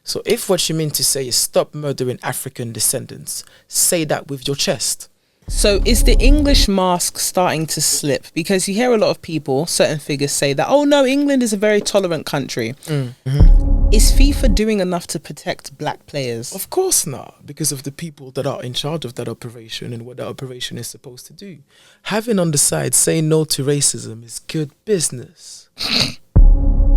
So if what you mean to say is stop murdering African descendants, say that with your chest. So is the English mask starting to slip? Because you hear a lot of people, certain figures say that, oh no, England is a very tolerant country. Is FIFA doing enough to protect black players? Of course not, because of the people that are in charge of that operation and what that operation is supposed to do. Having on the side saying no to racism is good business.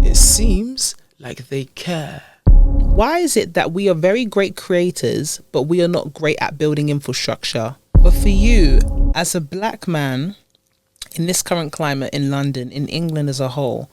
It seems like they care. Why is it that we are very great creators, but we are not great at building infrastructure? But for you, as a black man, in this current climate in London, in England as a whole,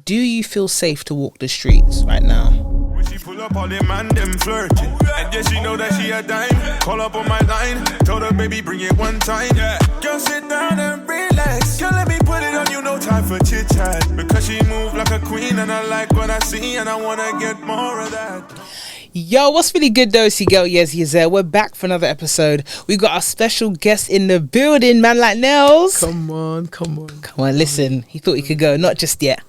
do you feel safe to walk the streets right now? When she pull up all them man, them flirting. And yeah, she know that she a dime. Call up on my line, told her baby bring it one time. Yeah. Girl sit down and relax. Girl let me put it on you, no time for chit chat. Because she move like a queen and I like what I see and I wanna get more of that. Yo, what's really good though, it's your girl Yezzi Yezzir. We're back for another episode. We got our special guest in the building, man like Nells. Come on. Listen, he thought he could go, not just yet.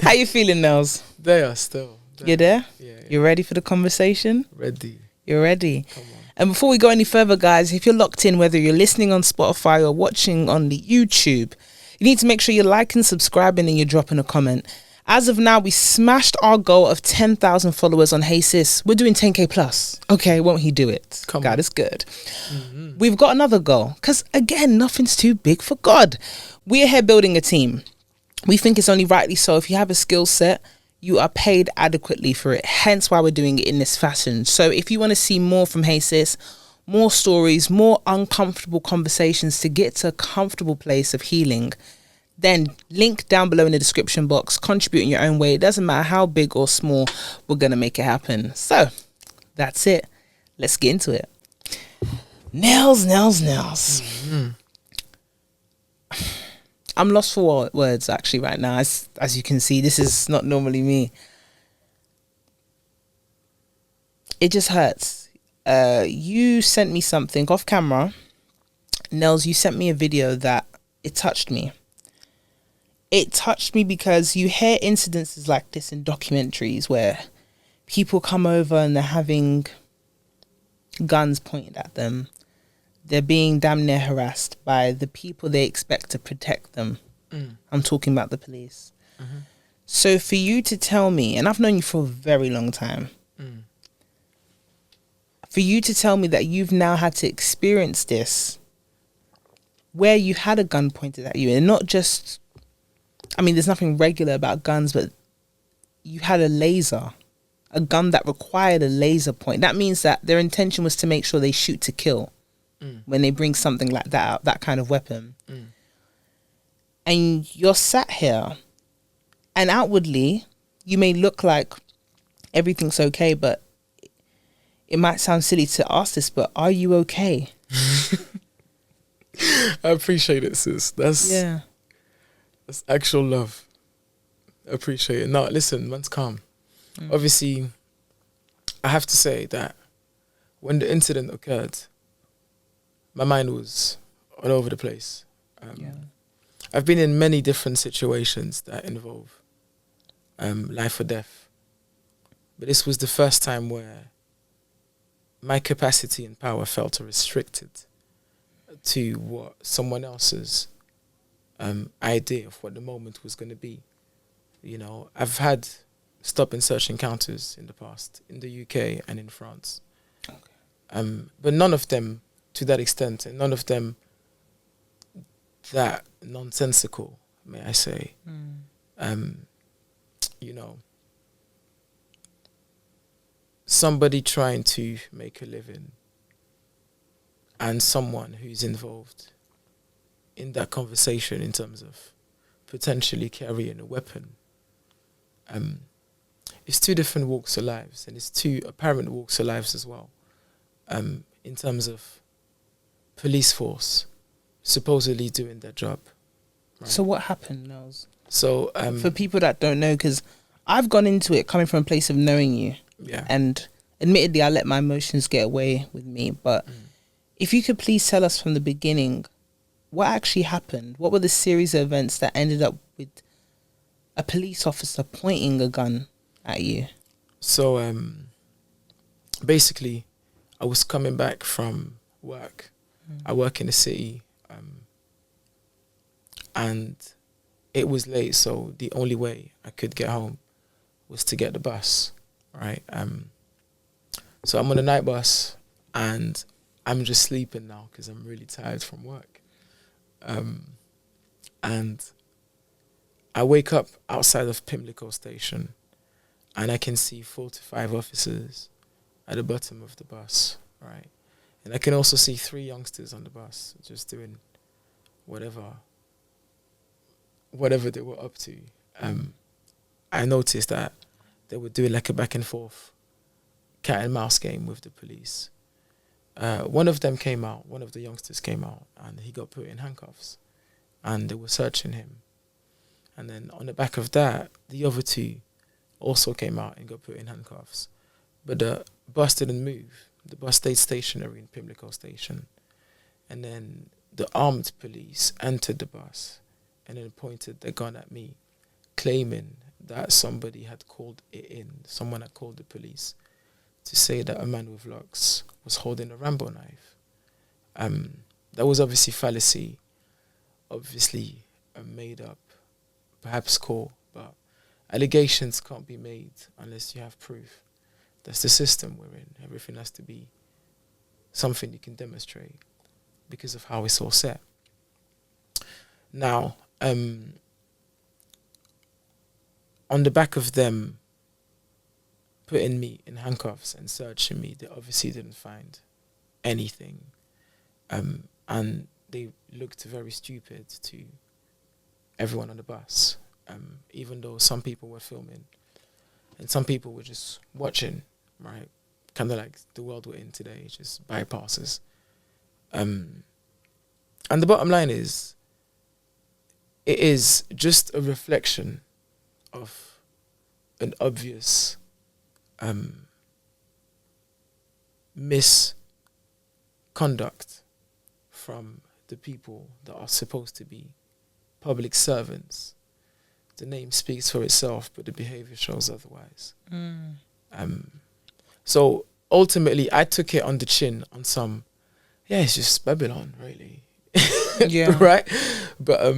How you feeling, Nells? There still. You there? Yeah. You ready for the conversation? Ready. You're ready? Come on. And before we go any further, guys, if you're locked in, whether you're listening on Spotify or watching on the YouTube, you need to make sure you're liking, subscribing, and you're dropping a comment. As of now, we smashed our goal of 10,000 followers on Hey Sis. We're doing 10k plus. Okay, won't he do it? Come God on. is good. We've got another goal. Because again, nothing's too big for God. We are here building a team. We think it's only rightly so. If you have a skill set, you are paid adequately for it. Hence why we're doing it in this fashion. So if you want to see more from Hey Sis, more stories, more uncomfortable conversations to get to a comfortable place of healing, then link down below in the description box. Contribute in your own way. It doesn't matter how big or small, we're going to make it happen. So that's it. Let's get into it. Nells. I'm lost for words actually right now. As you can see, this is not normally me. It just hurts. You sent me something off camera. Nells, you sent me a video that it touched me. It touched me because you hear incidences like this in documentaries where people come over and they're having guns pointed at them. They're being damn near harassed by the people they expect to protect them. I'm talking about the police. So for you to tell me, and I've known you for a very long time, for you to tell me that you've now had to experience this where you had a gun pointed at you and not just... I mean, there's nothing regular about guns, but you had a gun that required a laser point. That means that their intention was to make sure they shoot to kill when they bring something like that out, that kind of weapon. And you're sat here and outwardly you may look like everything's okay, but it might sound silly to ask this, but are you okay? I appreciate it, sis. That's actual love. I appreciate it. No, listen, man's calm. Obviously, I have to say that when the incident occurred, my mind was all over the place. I've been in many different situations that involve life or death. But this was the first time where my capacity and power felt restricted to what someone else's idea of what the moment was going to be. You know, I've had stop and search encounters in the past in the UK and in France. But none of them to that extent, and none of them that nonsensical, may I say. You know, somebody trying to make a living and someone who's involved in that conversation in terms of potentially carrying a weapon. It's two different walks of lives, and it's two apparent walks of lives as well. In terms of police force supposedly doing their job. Right? So what happened, Nells? So for people that don't know, because I've gone into it coming from a place of knowing you. Yeah. And admittedly, I let my emotions get away with me. But if you could please tell us from the beginning, what actually happened? What were the series of events that ended up with a police officer pointing a gun at you? So basically, I was coming back from work. I work in the city, and it was late, so the only way I could get home was to get the bus, right? So I'm on the night bus, and I'm just sleeping now because I'm really tired from work. And I wake up outside of Pimlico station, and I can see 4 to 5 officers at the bottom of the bus, right? And I can also see 3 youngsters on the bus just doing whatever they were up to. I noticed that they were doing like a back and forth cat and mouse game with the police. One of the youngsters came out, and he got put in handcuffs, and they were searching him. And then on the back of that, the other 2 also came out and got put in handcuffs. But the bus didn't move. The bus stayed stationary in Pimlico station. And then the armed police entered the bus and then pointed their gun at me, claiming that somebody had called it in. Someone had called the police to say that a man with locks was holding a Rambo knife. That was obviously fallacy, obviously a made up, perhaps call, but allegations can't be made unless you have proof. That's the system we're in. Everything has to be something you can demonstrate because of how it's all set. Now, on the back of them putting me in handcuffs and searching me, they obviously didn't find anything. And they looked very stupid to everyone on the bus, even though some people were filming and some people were just watching, right? Kind of like the world we're in today, just bypasses. And the bottom line is, it is just a reflection of an obvious misconduct from the people that are supposed to be public servants. The name speaks for itself, but the behavior shows otherwise. So ultimately, I took it on the chin on some, it's just Babylon, really. Yeah. Right? But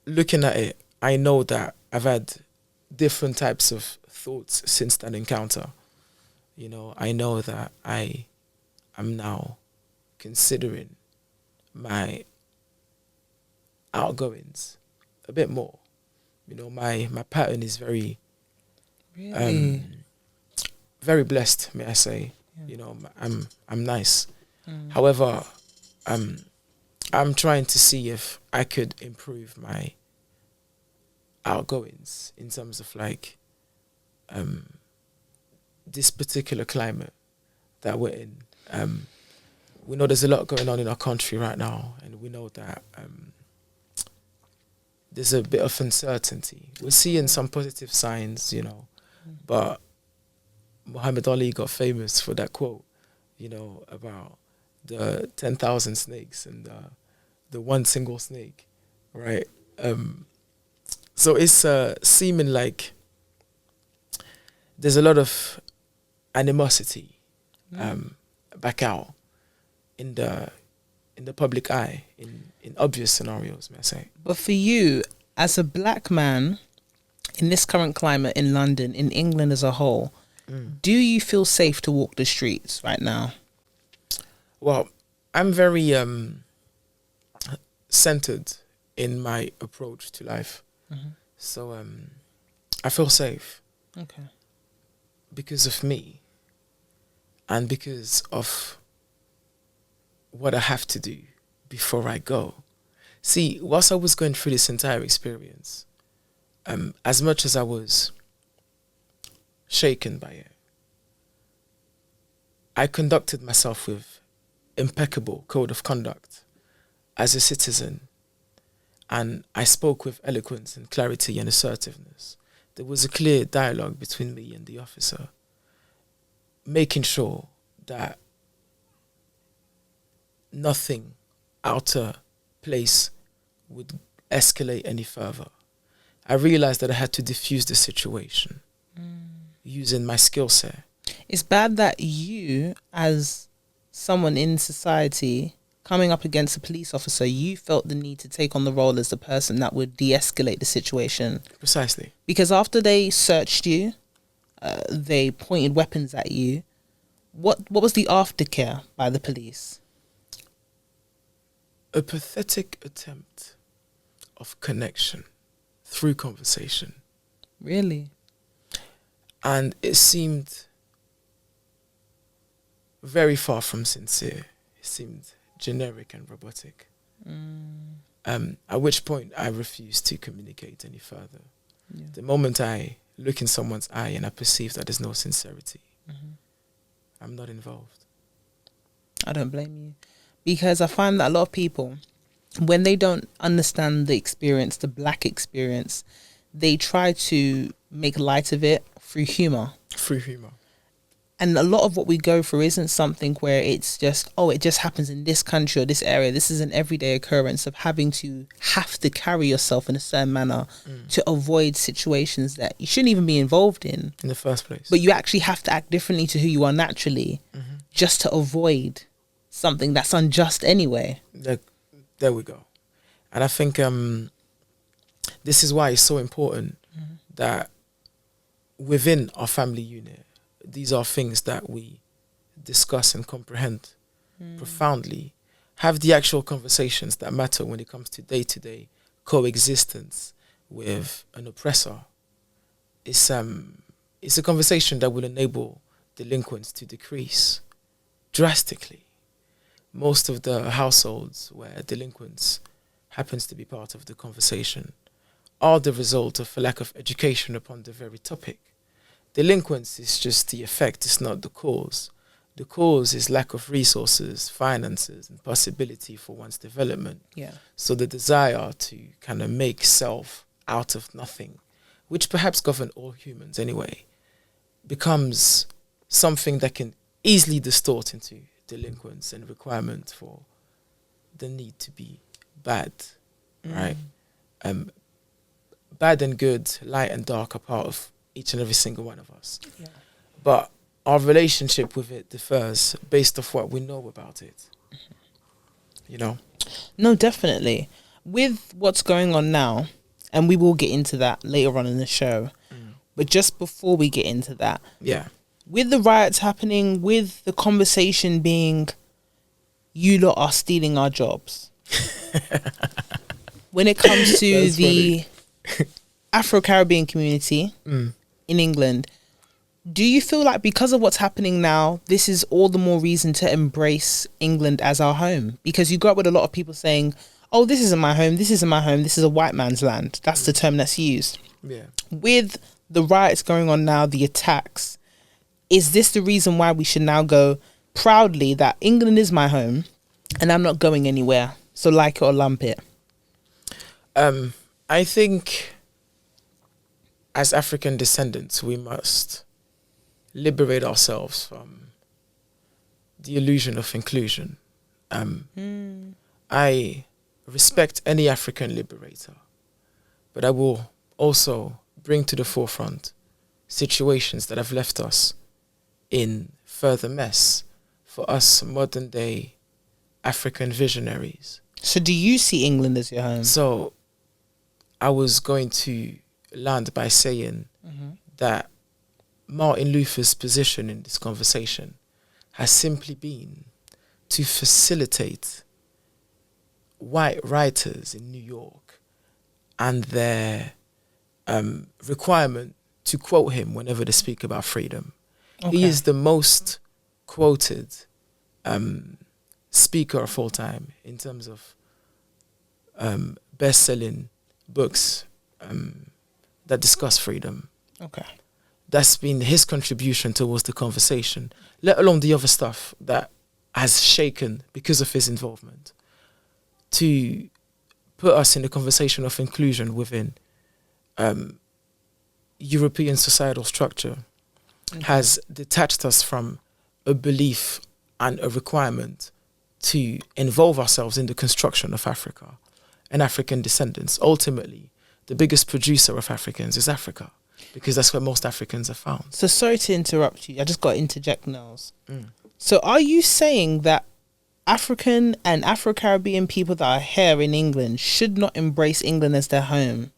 looking at it, I know that I've had different types of thoughts since that encounter. You know, I know that I am now considering my outgoings a bit more. You know, my pattern is very, very blessed, may I say. Yeah. You know, I'm nice. However, I'm trying to see if I could improve my outgoings in terms of like this particular climate that we're in. We know there's a lot going on in our country right now, and we know that there's a bit of uncertainty. We're seeing some positive signs, you know, but Muhammad Ali got famous for that quote, you know, about the 10,000 snakes and the one single snake, right? So it's seeming like there's a lot of animosity back out in the public eye, in obvious scenarios, may I say. But for you, as a black man in this current climate in London, in England as a whole, do you feel safe to walk the streets right now? Well, I'm very centered in my approach to life. So I feel safe. Okay. Because of me and because of what I have to do before I go. See, whilst I was going through this entire experience, as much as I was shaken by it, I conducted myself with impeccable code of conduct as a citizen, and I spoke with eloquence and clarity and assertiveness. There was a clear dialogue between me and the officer, making sure that nothing out of place would escalate any further. I realized that I had to diffuse the situation using my skill set. It's bad that you, as someone in society, coming up against a police officer, you felt the need to take on the role as the person that would de-escalate the situation. Precisely. Because after they searched you, they pointed weapons at you. What was the aftercare by the police? A pathetic attempt of connection through conversation. Really? And it seemed very far from sincere. It seemed generic and robotic. At which point I refused to communicate any further. Yeah. The moment I look in someone's eye and I perceive that there's no sincerity, I'm not involved. I don't blame you. Because I find that a lot of people, when they don't understand the experience, the black experience, they try to make light of it through humour. Through humour. And a lot of what we go through isn't something where it's just, it just happens in this country or this area. This is an everyday occurrence of have to carry yourself in a certain manner to avoid situations that you shouldn't even be involved in the first place. But you actually have to act differently to who you are naturally just to avoid something that's unjust anyway. There we go. And I think this is why it's so important that within our family unit, these are things that we discuss and comprehend profoundly, have the actual conversations that matter when it comes to day-to-day coexistence with an oppressor. It's a conversation that will enable delinquents to decrease drastically. Most of the households where delinquents happens to be part of the conversation are the result of a lack of education upon the very topic. Delinquence is just the effect, it's not the cause. The cause is lack of resources, finances, and possibility for one's development. Yeah. So the desire to kind of make self out of nothing, which perhaps govern all humans anyway, becomes something that can easily distort into delinquence and requirement for the need to be bad, right? Bad and good, light and dark are part of each and every single one of us. Yeah. But our relationship with it differs based off what we know about it. You know? No, definitely. With what's going on now, and we will get into that later on in the show, but just before we get into that, with the riots happening, with the conversation being, you lot are stealing our jobs. When it comes to the Afro-Caribbean community in England, do you feel like because of what's happening now, this is all the more reason to embrace England as our home? Because you grew up with a lot of people saying, oh, this isn't my home, this isn't my home, this is a white man's land. That's the term that's used. Yeah. With the riots going on now, the attacks, is this the reason why we should now go proudly that England is my home and I'm not going anywhere? So like it or lump it. I think as African descendants, we must liberate ourselves from the illusion of inclusion. I respect any African liberator, but I will also bring to the forefront situations that have left us in further mess for us modern day African visionaries. So do you see England as your home? So I was going to land by saying that Martin Luther's position in this conversation has simply been to facilitate white writers in New York and their requirement to quote him whenever they speak about freedom. Okay. He is the most quoted speaker of all time in terms of best-selling books that discuss freedom. Okay. That's been his contribution towards the conversation, let alone the other stuff that has shaken because of his involvement, to put us in a conversation of inclusion within European societal structure, has detached us from a belief and a requirement to involve ourselves in the construction of Africa and African descendants. Ultimately, the biggest producer of Africans is Africa, because that's where most Africans are found. So sorry to interrupt you. I just got to interject, Nells. So are you saying that African and Afro-Caribbean people that are here in England should not embrace England as their home?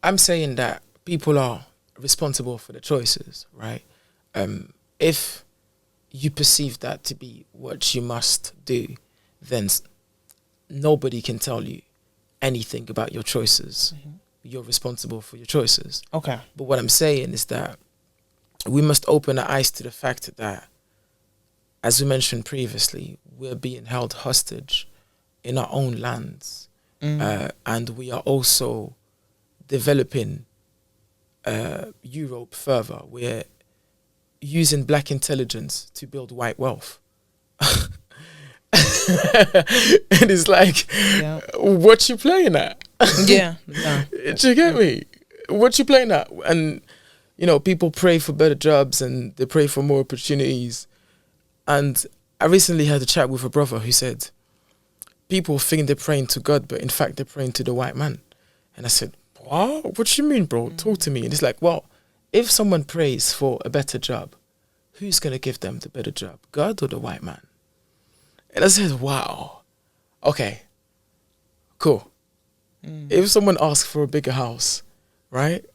I'm saying that people are responsible for the choices, right? If you perceive that to be what you must do, then nobody can tell you anything about your choices. You're responsible for your choices. Okay. But what I'm saying is that we must open our eyes to the fact that, as we mentioned previously, we're being held hostage in our own lands. And we are also developing Europe further. We're using black intelligence to build white wealth. And it's like, what you playing at? Yeah. No. Do you get me? What you playing at? And, you know, people pray for better jobs and they pray for more opportunities. And I recently had a chat with a brother who said, people think they're praying to God, but in fact they're praying to the white man. And I said, what you mean, bro? Talk to me. And it's like, well, if someone prays for a better job, who's going to give them the better job, God or the white man? And I said, wow, okay, cool. If someone asks for a bigger house, right,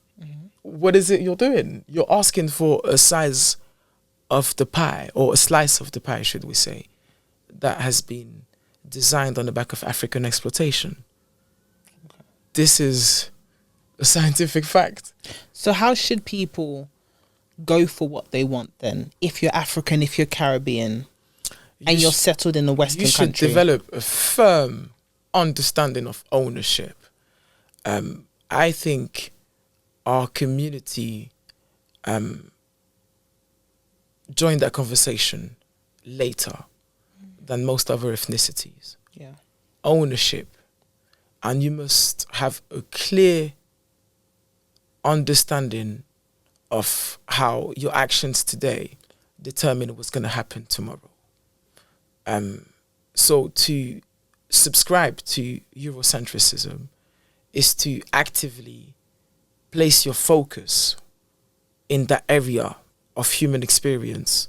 what is it you're doing? You're asking for a size of the pie, or a slice of the pie, should we say, that has been designed on the back of African exploitation. This is a scientific fact. So how should people go for what they want then? If you're African, if you're Caribbean, and you're settled in a Western country. You should develop a firm understanding of ownership. I think our community joined that conversation later than most other ethnicities. Yeah. Ownership. And you must have a clear understanding of how your actions today determine what's going to happen tomorrow. So to subscribe to Eurocentrism is to actively place your focus in that area of human experience,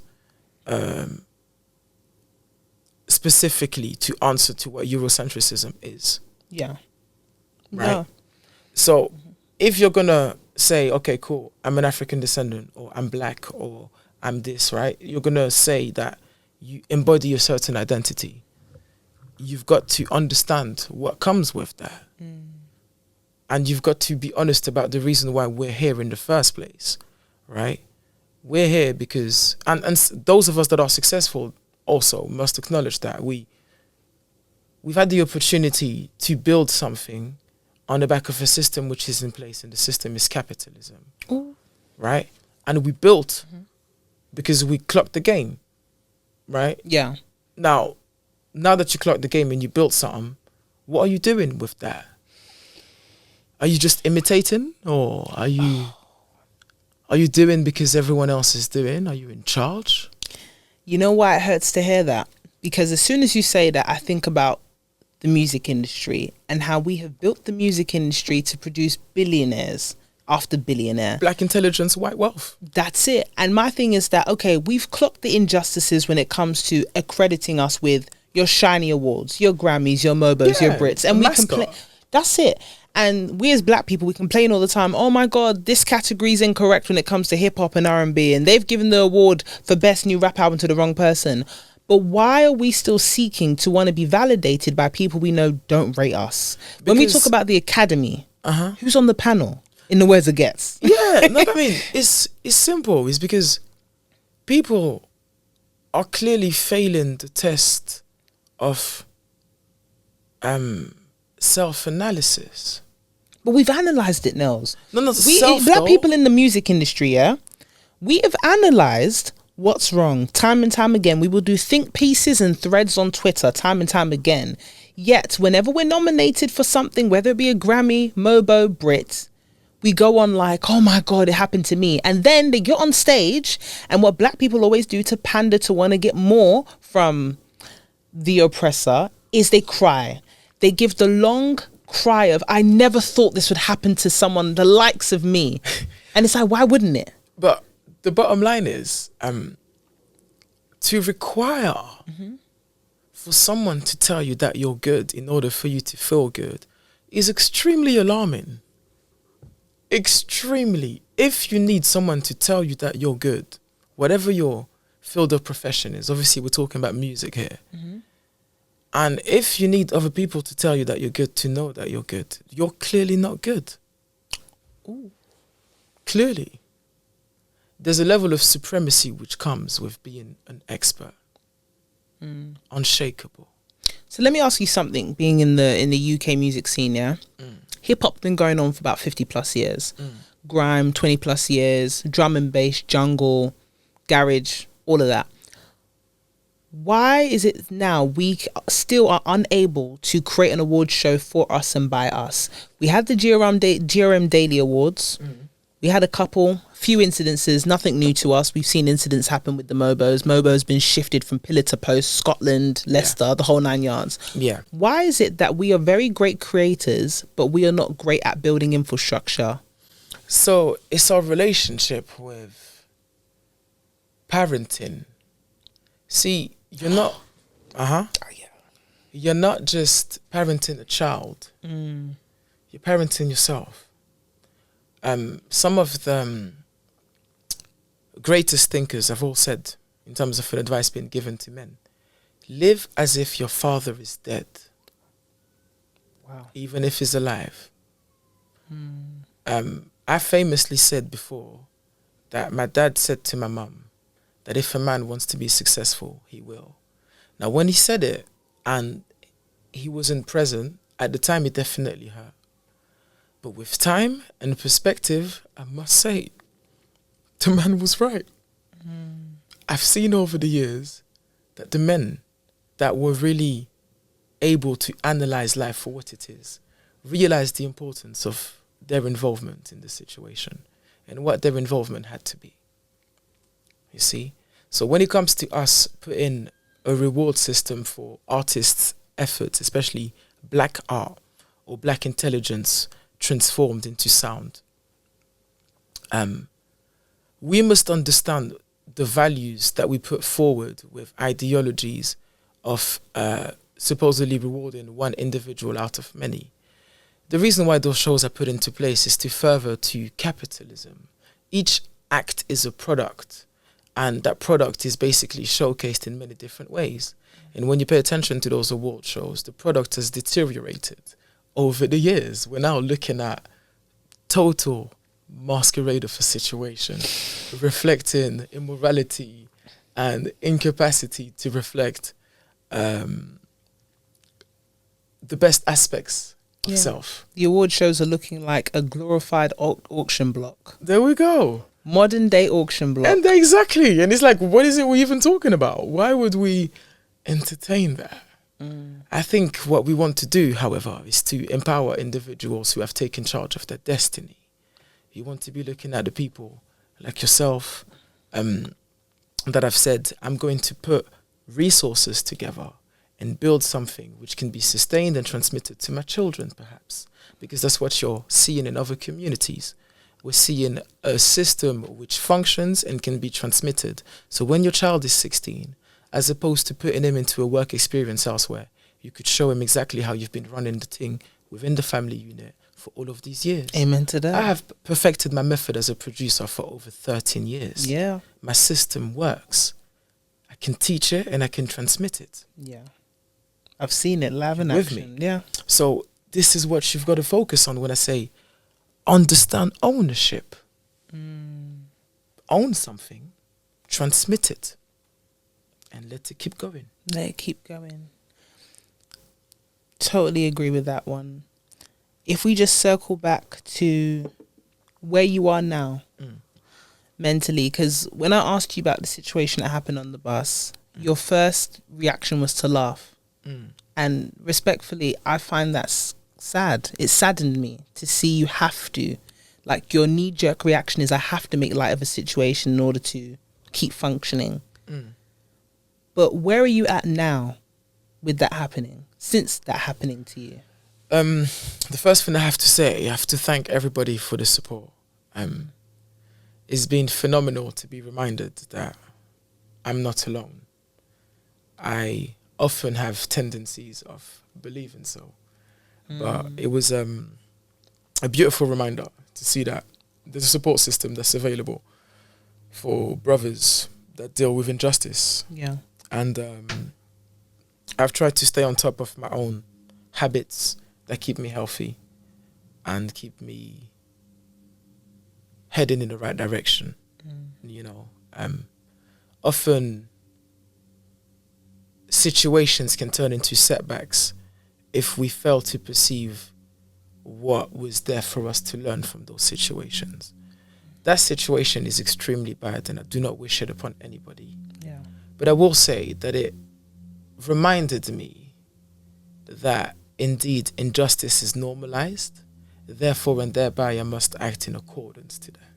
specifically to answer to what Eurocentrism is. Yeah. Right? No. So if you're going to say, okay, cool, I'm an African descendant, or I'm black, or I'm this, right? You're going to say that you embody a certain identity. You've got to understand what comes with that. And you've got to be honest about the reason why we're here in the first place, right? We're here because, and those of us that are successful also must acknowledge that we've had the opportunity to build something on the back of a system which is in place, and the system is capitalism. Ooh. Right? And we built because we clocked the game, right? Yeah. Now that you clocked the game and you built something, what are you doing with that? Are you just imitating, or are you doing because everyone else is doing? Are you in charge? You know why it hurts to hear that? Because as soon as you say that, I think about the music industry and how we have built the music industry to produce billionaires after billionaire. Black intelligence, white wealth. That's it. And my thing is that, okay, we've clocked the injustices when it comes to accrediting us with your shiny awards, your Grammys, your Mobos, your Brits. And we complain. That's it. And we as black people, we complain all the time, oh my God, this category is incorrect when it comes to hip hop and R&B, and they've given the award for best new rap album to the wrong person. But why are we still seeking to want to be validated by people we know don't rate us? When we talk about the Academy, who's on the panel in the words it gets? Yeah, no, I mean, it's simple. It's because people are clearly failing the test of self-analysis. But we've analysed it, Nells. No, black people in the music industry, yeah? We have analysed what's wrong time and time again. We will do think pieces and threads on Twitter time and time again. Yet, whenever we're nominated for something, whether it be a Grammy, Mobo, Brit, we go on like, oh my God, it happened to me. And then they get on stage, and what black people always do to pander to want to get more from the oppressor is they cry. They give the long cry of, I never thought this would happen to someone the likes of me. And it's like, why wouldn't it? But the bottom line is, to require for someone to tell you that you're good in order for you to feel good is extremely alarming. Extremely. If you need someone to tell you that you're good, whatever your field of profession is, obviously we're talking about music here. And if you need other people to tell you that you're good, to know that you're good, you're clearly not good. Ooh. Clearly. There's a level of supremacy which comes with being an expert. Unshakable. So let me ask you something, being in the UK music scene, yeah? Hip-hop's been going on for about 50 plus years. Grime, 20 plus years, drum and bass, jungle, garage, all of that. Why is it now we still are unable to create an award show for us and by us? We had the GRM Daily Awards. We had a few incidences, nothing new to us. We've seen incidents happen with the Mobos. Mobo's been shifted from pillar to post, Scotland, Leicester, the whole 9 yards. Yeah. Why is it that we are very great creators, but we are not great at building infrastructure? So it's our relationship with parenting. See, you're not, you're not just parenting a child. You're parenting yourself. Some of the greatest thinkers have all said, in terms of advice being given to men, live as if your father is dead. Wow. Even if he's alive. I famously said before that my dad said to my mum that if a man wants to be successful, he will. Now, when he said it and he wasn't present, at the time it definitely hurt. But with time and perspective, I must say, the man was right. I've seen over the years that the men that were really able to analyze life for what it is, realized the importance of their involvement in the situation and what their involvement had to be. You see? So when it comes to us putting a reward system for artists' efforts, especially black art or black intelligence transformed into sound, we must understand the values that we put forward with ideologies of supposedly rewarding one individual out of many. The reason why those shows are put into place is to further to capitalism. Each act is a product, and that product is basically showcased in many different ways. And when you pay attention to those award shows, the product has deteriorated over the years. We're now looking at total masquerade of a situation, reflecting immorality and incapacity to reflect the best aspects of self. The award shows are looking like a glorified auction block. There we go. Modern day auction block. And exactly. And it's like, what is it we're even talking about? Why would we entertain that? I think what we want to do, however, is to empower individuals who have taken charge of their destiny. You want to be looking at the people like yourself that have said, I'm going to put resources together and build something which can be sustained and transmitted to my children, perhaps, because that's what you're seeing in other communities. We're seeing a system which functions and can be transmitted. So when your child is 16, as opposed to putting him into a work experience elsewhere, you could show him exactly how you've been running the thing within the family unit for all of these years. Amen to that. I have perfected my method as a producer for over 13 years. Yeah. My system works. I can teach it and I can transmit it. Yeah. I've seen it live in With action. me. Yeah. So this is what you've got to focus on when I say understand ownership. Own something, transmit it, and let it keep going. Let it keep going. Totally agree with that one. If we just circle back to where you are now, mentally, because when I asked you about the situation that happened on the bus, your first reaction was to laugh. And respectfully, I find that sad. It saddened me to see you have to, like, your knee-jerk reaction is I have to make light of a situation in order to keep functioning. But where are you at now with that happening, since that happening to you? The first thing I have to say, I have to thank everybody for the support. It's been phenomenal to be reminded that I'm not alone. I often have tendencies of believing so. But it was a beautiful reminder to see that there's a support system that's available for brothers that deal with injustice. Yeah. And I've tried to stay on top of my own habits that keep me healthy and keep me heading in the right direction. You know, often situations can turn into setbacks if we fail to perceive what was there for us to learn from those situations. That situation is extremely bad and I do not wish it upon anybody. Yeah. But I will say that it reminded me that indeed injustice is normalized, therefore and thereby I must act in accordance to that.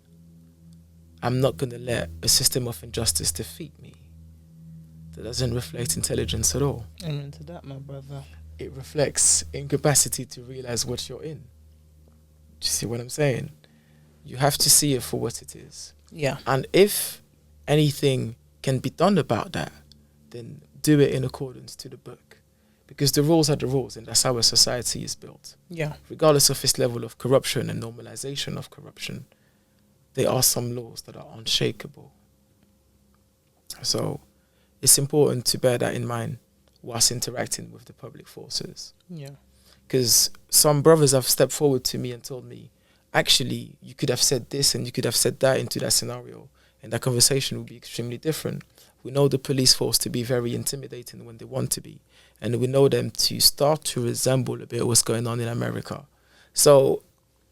I'm not going to let a system of injustice defeat me. That doesn't reflect intelligence at all. Amen to that, my brother. It reflects incapacity to realize what you're in. Do you see what I'm saying? You have to see it for what it is. Yeah. And if anything can be done about that, then do it in accordance to the book. Because the rules are the rules, and that's how a society is built. Yeah. Regardless of its level of corruption and normalization of corruption, there are some laws that are unshakable. So it's important to bear that in mind whilst interacting with the public forces. Yeah. Because some brothers have stepped forward to me and told me, actually, you could have said this and you could have said that into that scenario, and that conversation would be extremely different. We know the police force to be very intimidating when they want to be, and we know them to start to resemble a bit what's going on in America. So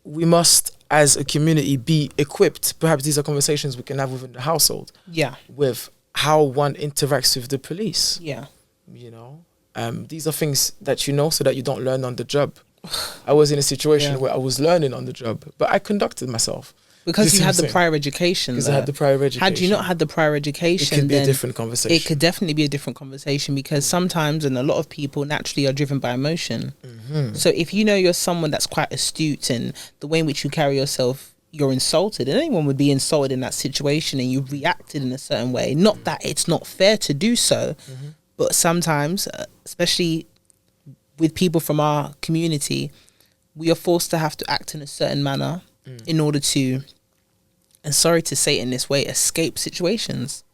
we must, as a community, be equipped. Perhaps these are conversations we can have within the household. Yeah. With how one interacts with the police. Yeah. You know, these are things that you know so that you don't learn on the job. I was in a situation where I was learning on the job, but I conducted myself. Because you had the prior education. Because I had the prior education. Had you not had the prior education, it could be a different conversation. It could definitely be a different conversation, because sometimes, and a lot of people naturally are driven by emotion. Mm-hmm. So if you know you're someone that's quite astute and the way in which you carry yourself, you're insulted, and anyone would be insulted in that situation, and you reacted in a certain way. Not that it's not fair to do so, but sometimes, especially with people from our community, we are forced to have to act in a certain manner in order to, and sorry to say it in this way, escape situations.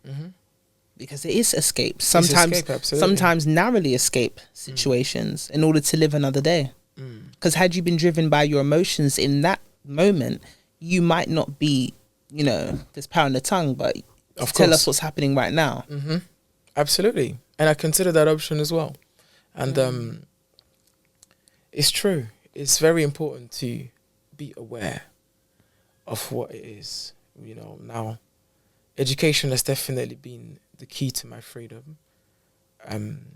Because it is escape. Sometimes narrowly escape situations in order to live another day. Because had you been driven by your emotions in that moment, you might not be, you know, there's power in the tongue, but tell us what's happening right now. Absolutely. And I consider that option as well. And it's true. It's very important to be aware of what it is. You know, now, education has definitely been the key to my freedom. And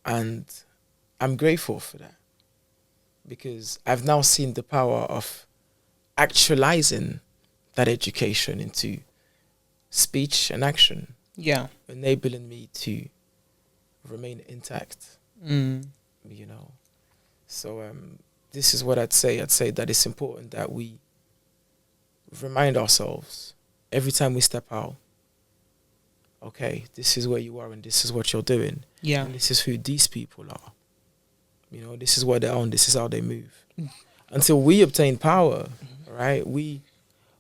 I'm grateful for that. Because I've now seen the power of actualizing that education into speech and action. Yeah. Enabling me to remain intact. You know. So this is what I'd say. I'd say that it's important that we remind ourselves every time we step out, okay, this is where you are and this is what you're doing. Yeah. And this is who these people are. You know, this is what they're on, this is how they move. Until we obtain power, right, we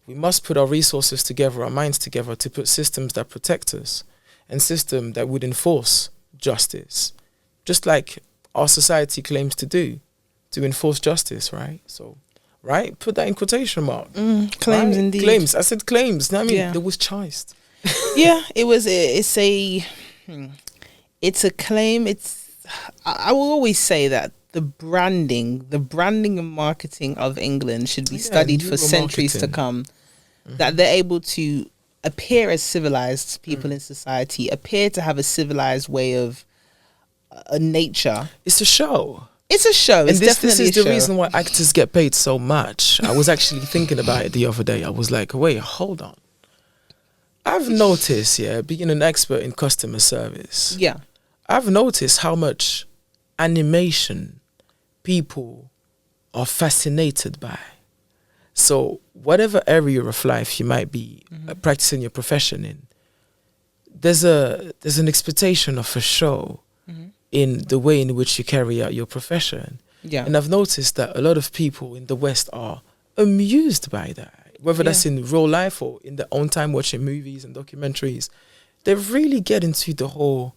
must put our resources together, our minds together to put systems that protect us and systems that would enforce justice. Just like our society claims to do, to enforce justice, right? So, right? Put that in quotation mark. Claims, right? indeed. Claims. I said claims. I mean, there was choice. Yeah, it's a claim. I will always say that the branding and marketing of England should be studied for centuries to come. That they're able to appear as civilized people in society, appear to have a civilized way of nature. It's a show. It's a show. It's definitely this is the reason why actors get paid so much. I was actually thinking about it the other day. I was like, wait, hold on. I've noticed, being an expert in customer service. Yeah. I've noticed how much animation people are fascinated by. So whatever area of life you might be practicing your profession in, there's an expectation of a show in the way in which you carry out your profession. Yeah. And I've noticed that a lot of people in the West are amused by that, whether that's in real life or in their own time watching movies and documentaries. They really get into the whole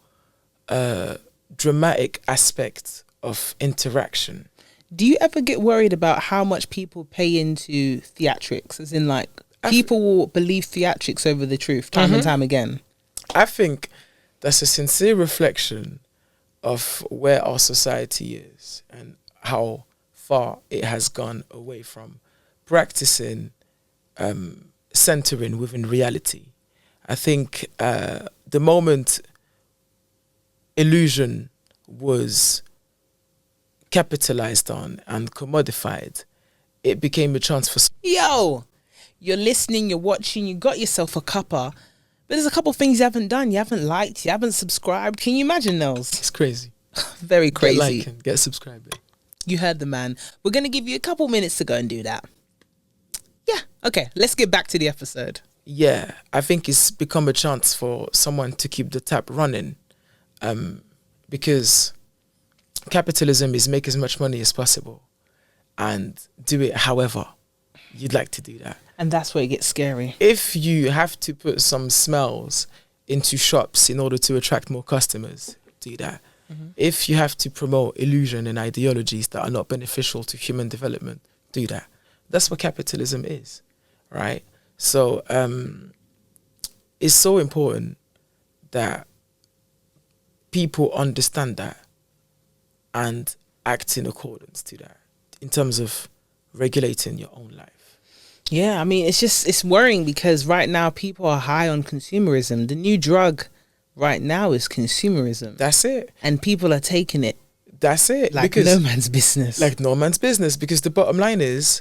dramatic aspect of interaction. Do you ever get worried about how much people pay into theatrics? As in, like, people will believe theatrics over the truth time and time again. I think that's a sincere reflection of where our society is and how far it has gone away from practicing centering within reality. I think the moment illusion was capitalized on and commodified, it became a chance for... Yo, you're listening, you're watching, you got yourself a cuppa, but there's a couple of things you haven't done. You haven't liked, you haven't subscribed. Can you imagine, Nells? It's crazy. Very crazy. Get liking, get subscribing. You heard the man. We're going to give you a couple minutes to go and do that. Yeah, okay, let's get back to the episode. Yeah, I think it's become a chance for someone to keep the tap running, because capitalism is make as much money as possible and do it however you'd like to do that. And that's where it gets scary. If you have to put some smells into shops in order to attract more customers, do that. If you have to promote illusion and ideologies that are not beneficial to human development, do that. That's what capitalism is, right? So it's so important that people understand that and act in accordance to that in terms of regulating your own life. Yeah, I mean, it's worrying because right now people are high on consumerism. The new drug right now is consumerism. That's it. And people are taking it. That's it. Like no man's business. Like no man's business. Because the bottom line is,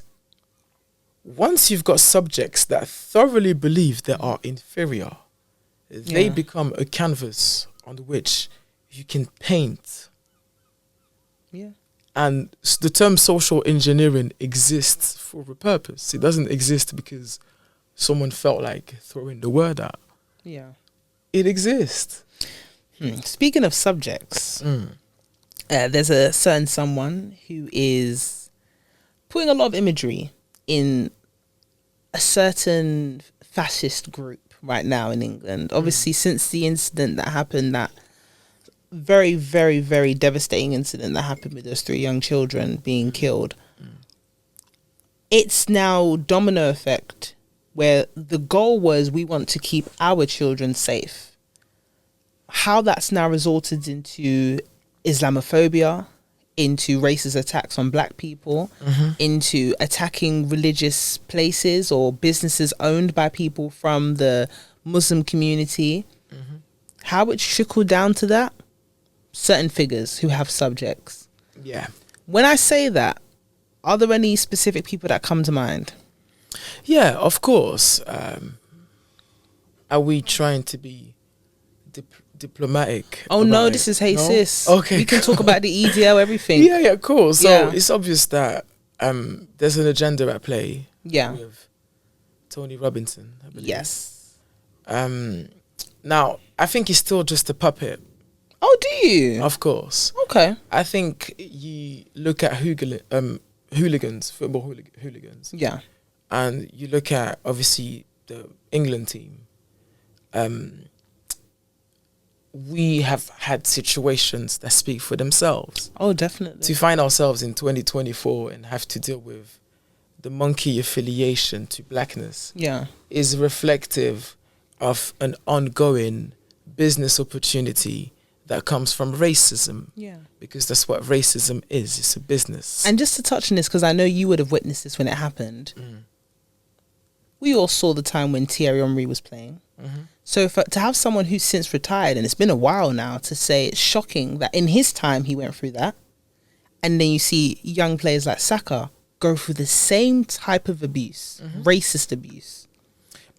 once you've got subjects that thoroughly believe they are inferior, they become a canvas on which you can paint. Yeah. And the term social engineering exists for a purpose. It doesn't exist because someone felt like throwing the word out. Yeah. It exists. Speaking of subjects, there's a certain someone who is putting a lot of imagery in a certain fascist group right now in England. Obviously, since the incident that happened, that very, very, very devastating incident that happened with those 3 young children being killed, it's now domino effect, where the goal was we want to keep our children safe. How that's now resulted into Islamophobia, into racist attacks on black people, into attacking religious places or businesses owned by people from the Muslim community. How it trickled down to that? Certain figures who have subjects. Yeah. When I say that, are there any specific people that come to mind? Yeah, of course. Are we trying to be diplomatic? Oh no, this is Hey Sis. Okay, we can talk about the EDL, everything. Yeah, cool. So it's obvious that there's an agenda at play. Yeah. With Tony Robinson, I believe. Yes. Now, I think he's still just a puppet. Oh, do you? Of course. Okay. I think you look at hooligans, football hooligans. Yeah. And you look at, obviously, the England team. We have had situations that speak for themselves. Oh, definitely. To find ourselves in 2024 and have to deal with the monkey affiliation to blackness is reflective of an ongoing business opportunity that comes from racism. Yeah. Because that's what racism is. It's a business. And just to touch on this, because I know you would have witnessed this when it happened. We all saw the time when Thierry Henry was playing. So to have someone who's since retired, and it's been a while now, to say it's shocking that in his time he went through that, and then you see young players like Saka go through the same type of abuse, racist abuse.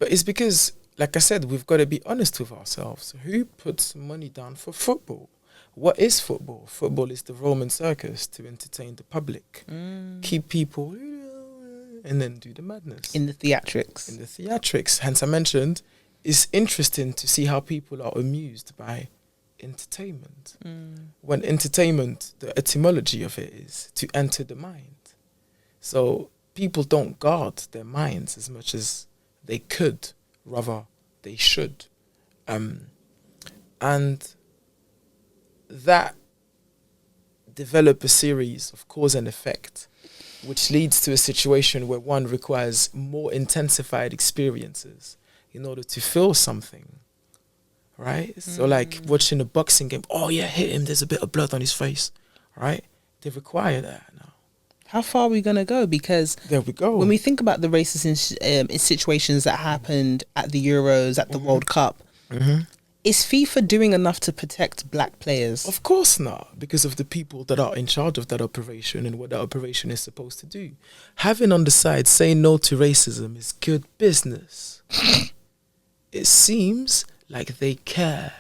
But it's because, like I said, we've got to be honest with ourselves. Who puts money down for football? what is football? Football is the Roman circus to entertain the public, keep people, and then do the madness. In the theatrics. In the theatrics. Hence I mentioned, it's interesting to see how people are amused by entertainment. When entertainment, the etymology of it is to enter the mind. So people don't guard their minds as much as they could, rather they should. And that develop a series of cause and effect, which leads to a situation where one requires more intensified experiences in order to feel something, right? So like watching a boxing game, oh yeah, hit him, there's a bit of blood on his face, right? They require that now. How far are we going to go? Because there we go. When we think about the races in situations that happened at the Euros, at the World Cup, is FIFA doing enough to protect black players? Of course not, because of the people that are in charge of that operation and what that operation is supposed to do. Having on the side saying no to racism is good business. It seems like they care.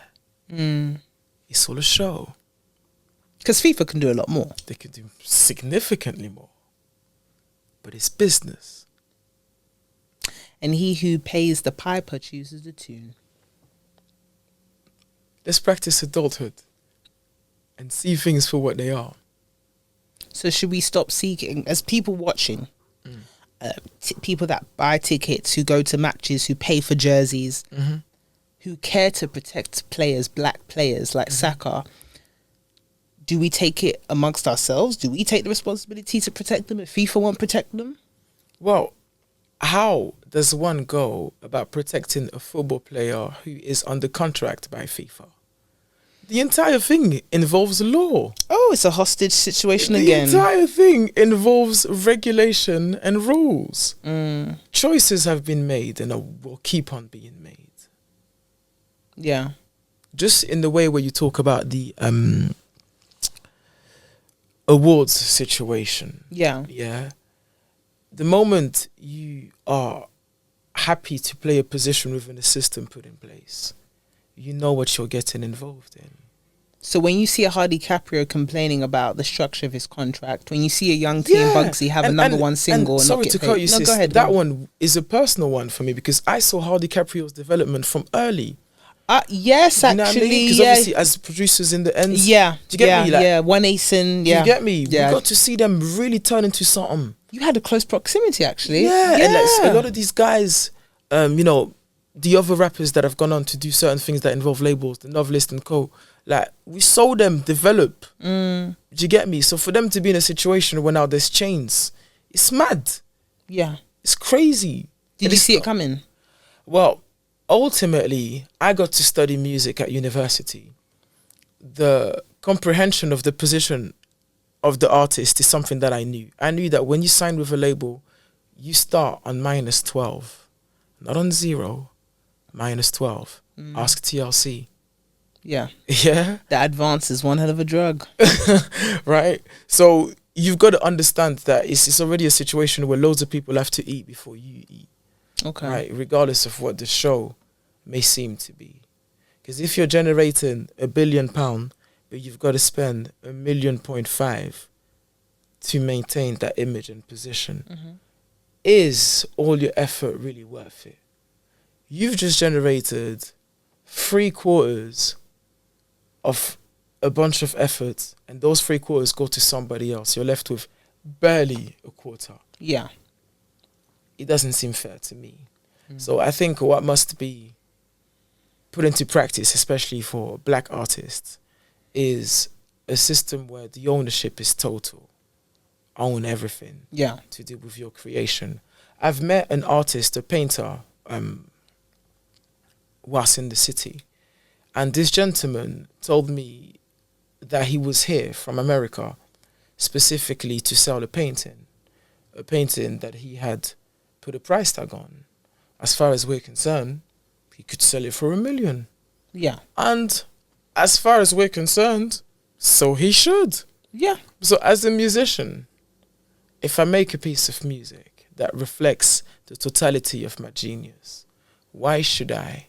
It's all a show. Because FIFA can do a lot more. They could do significantly more. But it's business. And he who pays the piper chooses the tune. Let's practice adulthood and see things for what they are. So should we stop seeking, as people watching, people that buy tickets, who go to matches, who pay for jerseys, who care to protect players, black players like Saka, do we take it amongst ourselves? Do we take the responsibility to protect them if FIFA won't protect them? Well, how does one go about protecting a football player who is under contract by FIFA? The entire thing involves law. Oh, it's a hostage situation again. The entire thing involves regulation and rules. Choices have been made and will keep on being made. Yeah. Just in the way where you talk about the awards situation. Yeah. Yeah. The moment you are happy to play a position within a system put in place, you know what you're getting involved in. So when you see a Hardy Caprio complaining about the structure of his contract, when you see a young T and Bugsy have a number one single and sorry not to get cut paid. you, No, sis, go ahead. that one is a personal one for me because I saw Hardy Caprio's development from early. Yes, You know what I actually, mean? 'Cause obviously as producers in the end, yeah, do you get me? Like, One Asen, do you get me? Yeah. We got to see them really turn into something. You had a close proximity, actually. Yeah, and like, a lot of these guys, you know, the other rappers that have gone on to do certain things that involve labels, the Novelist and co, like, we saw them develop. Do you get me? So for them to be in a situation where now there's chains, it's mad. Yeah. It's crazy. Did you see it coming? Well, ultimately, I got to study music at university. The comprehension of the position of the artist is something that I knew. I knew that when you sign with a label, you start on -12, not on 0, -12. Ask TLC. Yeah. Yeah. The advance is one hell of a drug. Right? So you've got to understand that it's already a situation where loads of people have to eat before you eat. Okay. Right? Regardless of what the show may seem to be. Because if you're generating £1 billion, but you've got to spend £1.5 million to maintain that image and position, is all your effort really worth it? You've just generated 3/4 of a bunch of effort, and those 3/4 go to somebody else. You're left with barely a quarter. Yeah. It doesn't seem fair to me. So I think what must be put into practice, especially for black artists, is a system where the ownership is total. Own everything. Yeah. To do with your creation. I've met an artist, a painter, was in the city, and this gentleman told me that he was here from America specifically to sell a painting that he had put a price tag on. As far as we're concerned, he could sell it for $1 million. Yeah. And as far as we're concerned, so he should. Yeah. So as a musician, if I make a piece of music that reflects the totality of my genius, why should I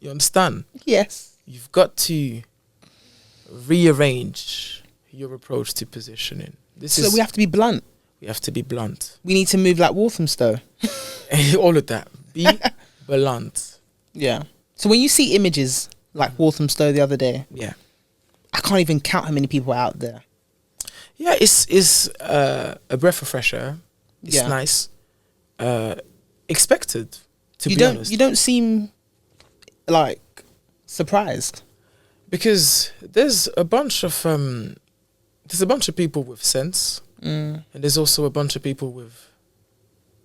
You understand? Yes. You've got to rearrange your approach to positioning. So we have to be blunt. We have to be blunt. We need to move like Walthamstow. All of that. Be blunt. Yeah. So when you see images like Walthamstow the other day, Yeah. I can't even count how many people are out there. Yeah, it's a breath of fresh air. It's Yeah. nice. Expected, to You be don't honest. you don't seem like surprised. Because there's a bunch of people with sense, and there's also a bunch of people with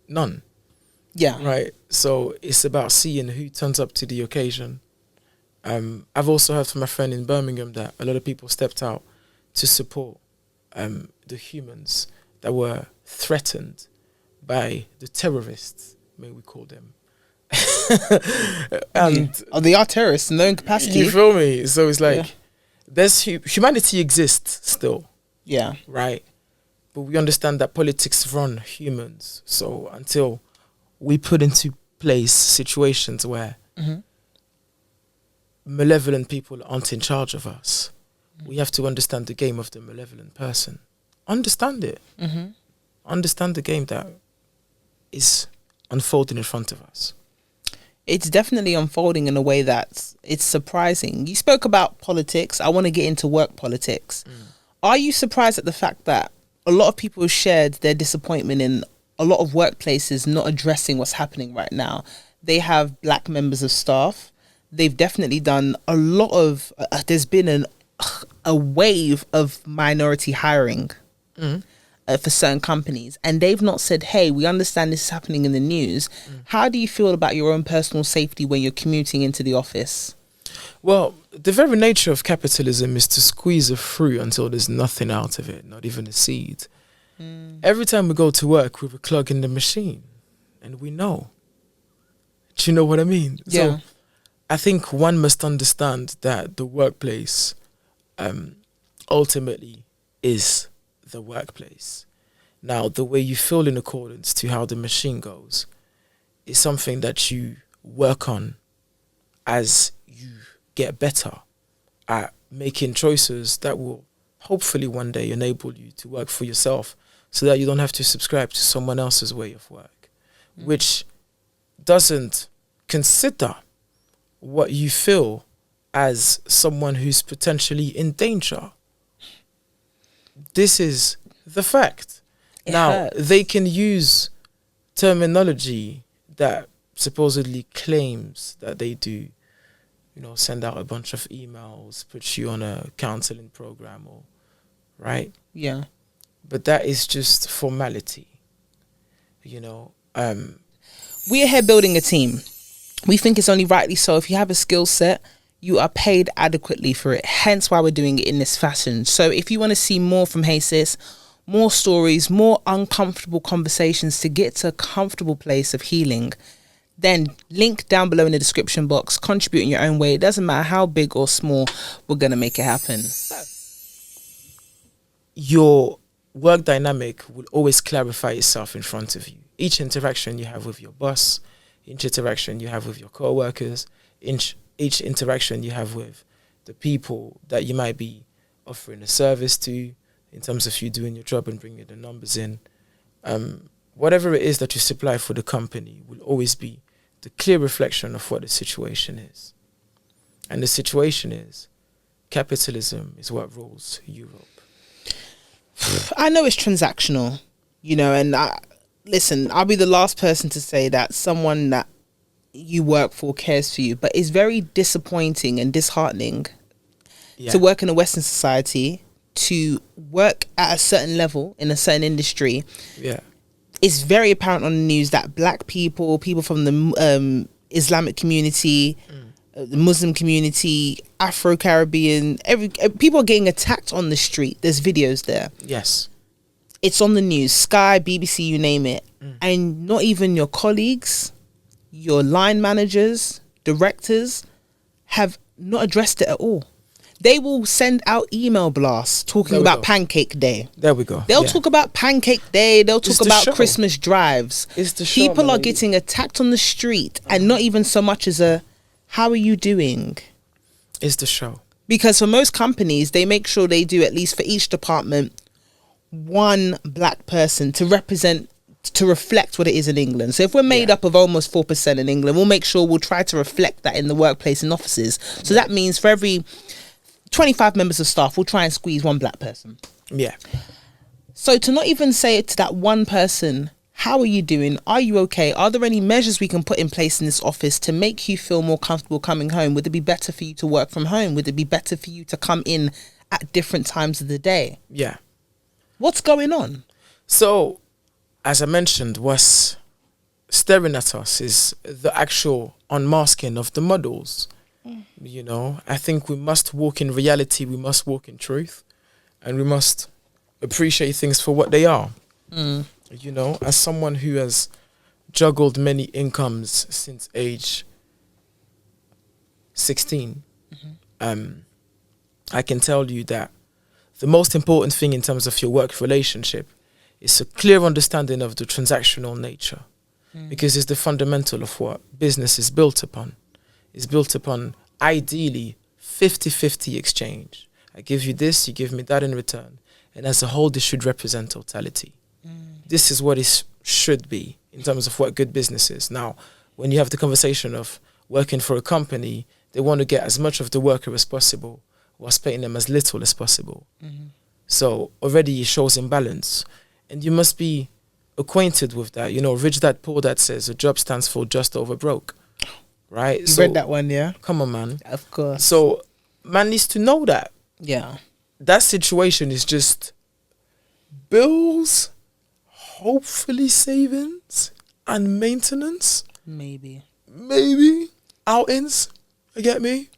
none. Yeah. Right. So it's about seeing who turns up to the occasion. I've also heard from my friend in Birmingham that a lot of people stepped out to support the humans that were threatened by the terrorists, may we call them. And they are terrorists in their own capacity. you feel me? So it's like there's humanity exists still, Yeah. right? But we understand that politics run humans. So until we put into place situations where malevolent people aren't in charge of us, we have to understand the game of the malevolent person. Understand it. Understand the game that is unfolding in front of us. It's definitely unfolding in a way that it's surprising. You spoke about politics. I want to get into work politics. Are you surprised at the fact that a lot of people shared their disappointment in a lot of workplaces not addressing what's happening right now? They have black members of staff. They've definitely done a lot of, there's been a wave of minority hiring for certain companies, and they've not said, hey, we understand this is happening in the news. How do you feel about your own personal safety when you're commuting into the office? Well, the very nature of capitalism is to squeeze a fruit until there's nothing out of it, not even a seed. Every time we go to work, we're clogging the machine, and we know. Do you know what I mean? Yeah. So I think one must understand that the workplace ultimately is the workplace. Now, the way you feel in accordance to how the machine goes is something that you work on as you get better at making choices that will hopefully one day enable you to work for yourself so that you don't have to subscribe to someone else's way of work, which doesn't consider what you feel as someone who's potentially in danger. This is the fact. Now, hurts. they can use terminology that supposedly claims that they do, send out a bunch of emails, put you on a counseling program, right? Yeah. But that is just formality, We're here building a team. We think it's only rightly so. If you have a skill set, you are paid adequately for it. Hence why we're doing it in this fashion. So if you want to see more from Hey Sis, more stories, more uncomfortable conversations to get to a comfortable place of healing, then link down below in the description box. Contribute in your own way. It doesn't matter how big or small, we're going to make it happen. Your work dynamic will always clarify itself in front of you. Each interaction you have with your boss, each interaction you have with your co-workers, each interaction you have with the people that you might be offering a service to, in terms of you doing your job and bringing the numbers in, whatever it is that you supply for the company will always be the clear reflection of what the situation is. And the situation is capitalism is what rules Europe. I know it's transactional, and listen, I'll be the last person to say that someone that you work for cares for you, but it's very disappointing and disheartening to work in a Western society, to work at a certain level in a certain industry. Yeah. It's very apparent on the news that black people from the Islamic community, the Muslim community, Afro-Caribbean, people are getting attacked on the street. There's videos there. Yes. It's on the news, Sky, BBC, you name it. And not even your colleagues, your line managers, directors have not addressed it at all. They will send out email blasts talking about Pancake Day. There we go. They'll talk about Pancake Day. They'll talk about show. Christmas drives. It's the show, People are man. getting attacked on the street and not even so much as a how are you doing is the show. Because for most companies, they make sure they do, at least for each department, one black person to represent, to reflect what it is in England. So if we're made up of almost 4% in England, we'll make sure we'll try to reflect that in the workplace and offices. So that means for every 25 members of staff, we'll try and squeeze one black person. Yeah. So to not even say it to that one person, how are you doing? Are you okay? Are there any measures we can put in place in this office to make you feel more comfortable coming home? Would it be better for you to work from home? Would it be better for you to come in at different times of the day? Yeah. What's going on? So, as I mentioned, what's staring at us is the actual unmasking of the models. You know, I think we must walk in reality, we must walk in truth, and we must appreciate things for what they are. You know, as someone who has juggled many incomes since age 16, I can tell you that the most important thing in terms of your work relationship is a clear understanding of the transactional nature, because it's the fundamental of what business is built upon. It's built upon, ideally, 50-50 exchange. I give you this, you give me that in return. And as a whole, this should represent totality. This is what it should be in terms of what good business is. Now, when you have the conversation of working for a company, they want to get as much of the worker as possible whilst paying them as little as possible. So already it shows imbalance. And you must be acquainted with that. You know, Rich Dad Poor Dad says a job stands for just over broke. Right? You read that one, yeah? Come on, man. Of course. So man needs to know that. Yeah. That situation is just bills, hopefully savings and maintenance. Maybe Outings. You get me?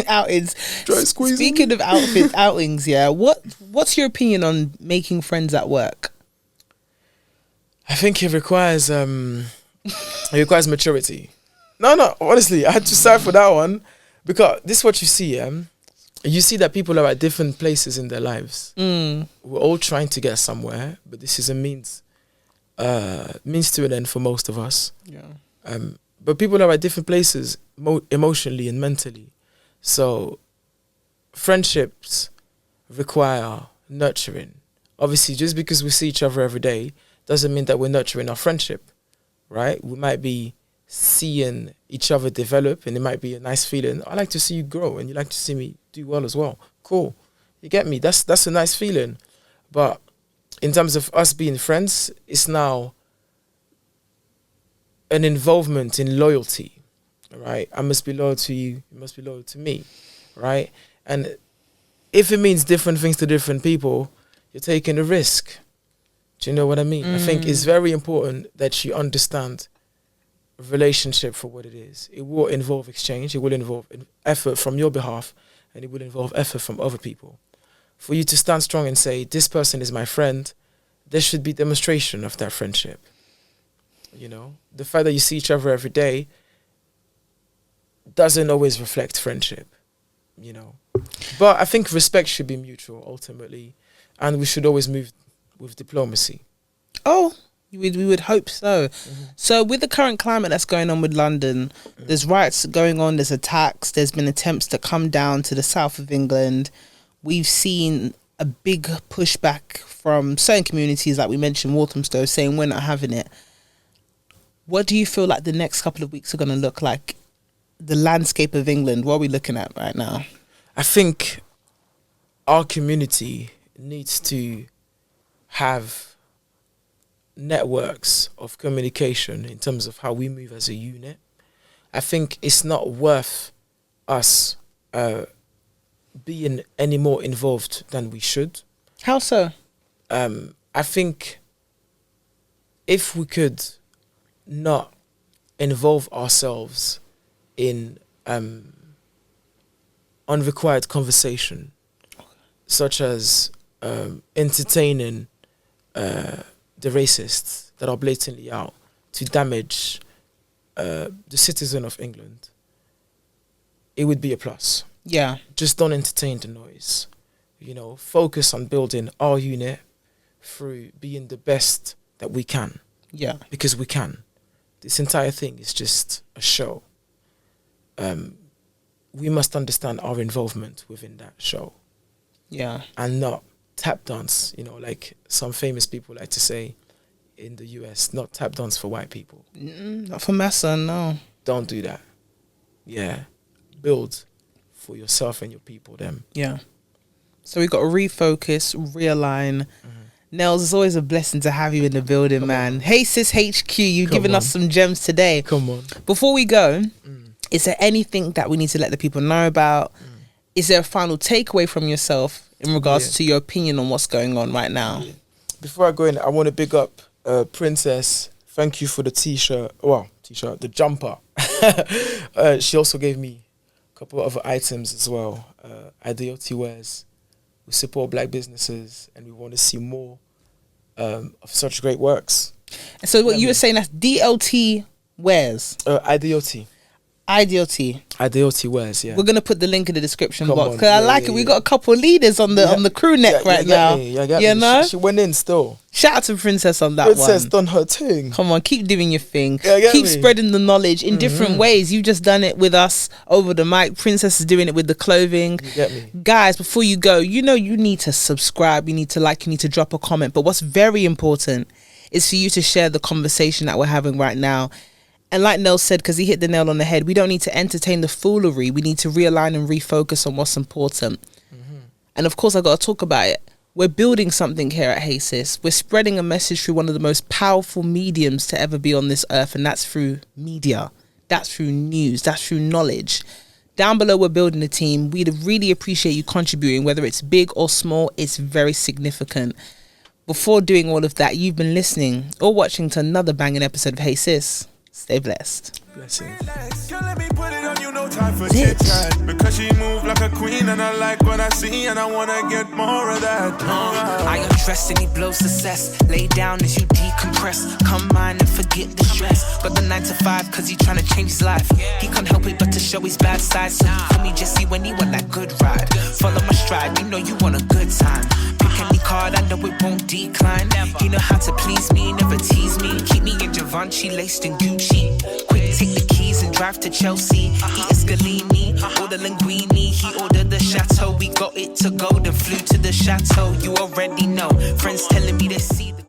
Outings. Try squeezing. Speaking of outings, yeah. What's your opinion on making friends at work? I think it requires maturity. No, honestly, I had to sigh for that one, because this is what you see, you see that people are at different places in their lives. We're all trying to get somewhere, but this is a means to an end for most of us. Yeah. But people are at different places emotionally and mentally. So friendships require nurturing. Obviously, just because we see each other every day doesn't mean that we're nurturing our friendship, right? We might be seeing each other develop, and it might be a nice feeling. I like to see you grow, and you like to see me do well as well. Cool. You get me? That's a nice feeling. But in terms of us being friends, it's now an involvement in loyalty, right? I must be loyal to you. You must be loyal to me, right? And if it means different things to different people, you're taking a risk. Do you know what I mean? I think it's very important that you understand relationship for what it is. It will involve exchange. It will involve effort from your behalf, and it will involve effort from other people. For you to stand strong and say, this person is my friend, there should be demonstration of that friendship. You know, the fact that you see each other every day doesn't always reflect friendship, you know. But I think respect should be mutual ultimately, and we should always move with diplomacy. Oh, we would hope so. So with the current climate that's going on with London, there's riots going on, there's attacks, there's been attempts to come down to the south of England. We've seen a big pushback from certain communities, like we mentioned, Walthamstow, saying we're not having it. What do you feel like the next couple of weeks are going to look like? The landscape of England, what are we looking at right now? I think our community needs to have networks of communication in terms of how we move as a unit. I think it's not worth us being any more involved than we should. How so? I think if we could not involve ourselves in unrequired conversation, such as entertaining the racists that are blatantly out to damage the citizen of England, it would be a plus. Yeah. Just don't entertain the noise. You know, focus on building our unit through being the best that we can. Yeah. Because we can. This entire thing is just a show. we must understand our involvement within that show. Yeah. And not tap dance, like some famous people like to say in the US, not tap dance for white people. Not for Massa, no. Don't do that. Yeah. Build for yourself and your people, them. Yeah. So we got to refocus, realign. Nells, it's always a blessing to have you in the building, Come man. on. Hey, Sis HQ, you've Come given on. us some gems today. Come on. Before we go, is there anything that we need to let the people know about? Is there a final takeaway from yourself in regards to your opinion on what's going on right now? Before I go in, I want to big up Princess. Thank you for the t-shirt. Well, t-shirt, the jumper. She also gave me a couple of other items as well. IDOT wears. We support black businesses and we want to see more of such great works. And so what you were saying, that's DLT wears. IDOT. IDOT wears, yeah. We're gonna put the link in the description Come box on. because I like it. We got a couple of leaders on the crew neck right now. You know, she went in still. Shout out to Princess on that Princess one. done her thing. Come on, keep doing your thing. Yeah, keep spreading the knowledge in different ways. You've just done it with us over the mic. Princess is doing it with the clothing. You get me? Guys, before you go, you need to subscribe. You need to like. You need to drop a comment. But what's very important is for you to share the conversation that we're having right now. And like Nells said, because he hit the nail on the head, we don't need to entertain the foolery. We need to realign and refocus on what's important. And of course, I got to talk about it. We're building something here at Hey Sis. We're spreading a message through one of the most powerful mediums to ever be on this earth, and that's through media. That's through news. That's through knowledge. Down below, we're building a team. We'd really appreciate you contributing, whether it's big or small. It's very significant. Before doing all of that, you've been listening or watching to another banging episode of Hey Sis. Stay blessed. Blessings. Let me put it on you, no time for chit chat. Because she moved like a queen, and I like what I see, and I wanna get more of that. I undress and he blows success. Lay down as you decompress. Come mine and forget the stress. Got the 9 to 5 cause he tryna change his life. He can't help it but to show his bad side. So for me Jesse when he want that good ride. Follow my stride, you know you want a good time. Pick any card, I know it won't decline. He know how to please me, never tease me. Keep me in Givenchy, laced in Gucci. Quick take the keys and drive to Chelsea. Eat a Scalini, order linguine. He ordered the chateau, we got it to go. Then flew to the chateau, you already know. Friends telling me they see the